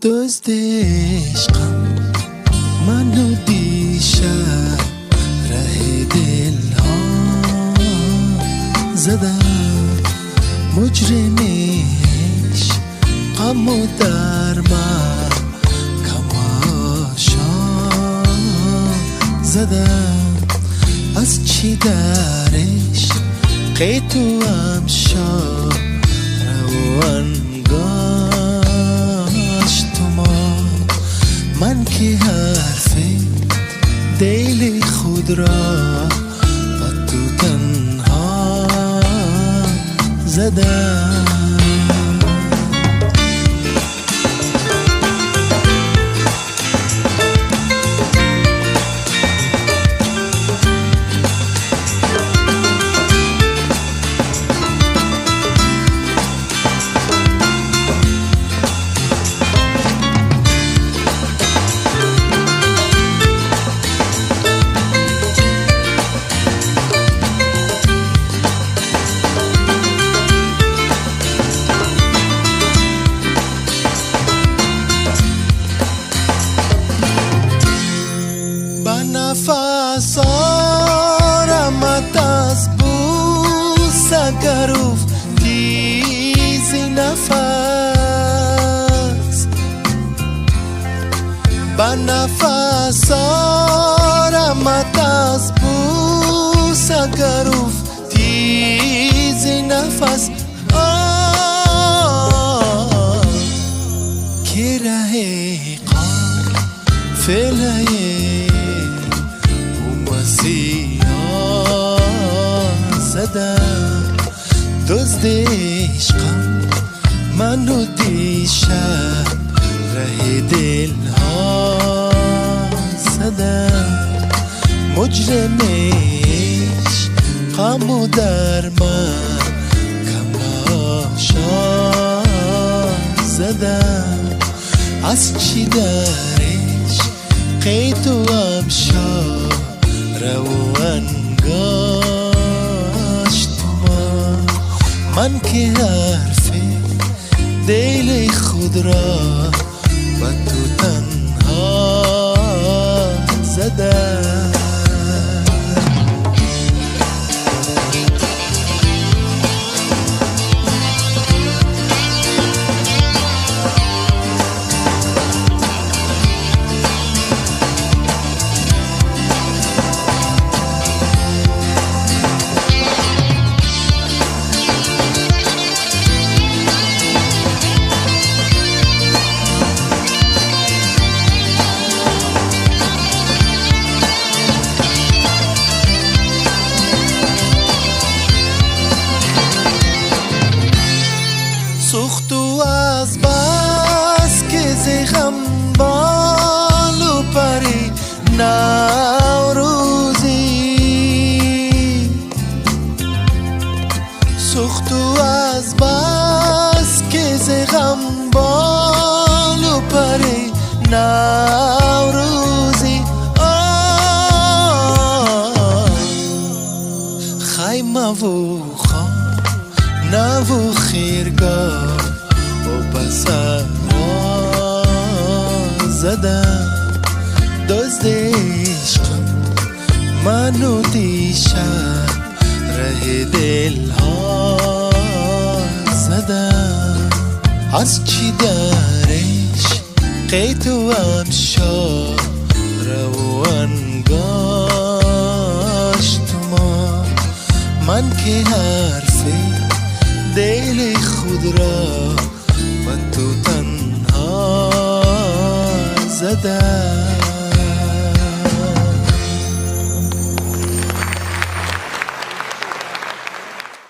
دزد عشقم منو دیشب ره دلها زدم، مجرم عشق غم و درمم کماشا زدم. از چی درش قیتو امشا روان گاشت ما، من که حرف دل خود را با تو تنها زدم. نفس آرامت از بوس اگر تیزی نفس، با نفس آرامت از بوس اگر تیزی نفس. که ره قافله زدم، دزد عشقم منو دیشب ره دلها زدم، مجرم عشق غم و درمم کماشا زدم. از چی درش قید و امشا روان گاشت ما، من که حرف دل خود را با تو تنها زدم. سوختو از بس که زخم بالو پری نوروزی، سوختو از بس که زخم بالو پری نوروزی. خیمه و نو خیرگاه و بسر زدم، دزد عشقم منو دیشب ره دلها زدم. از چی درش قید و امشا روان گاشت ما، من که حرف دل خود را با تو تنها زدم.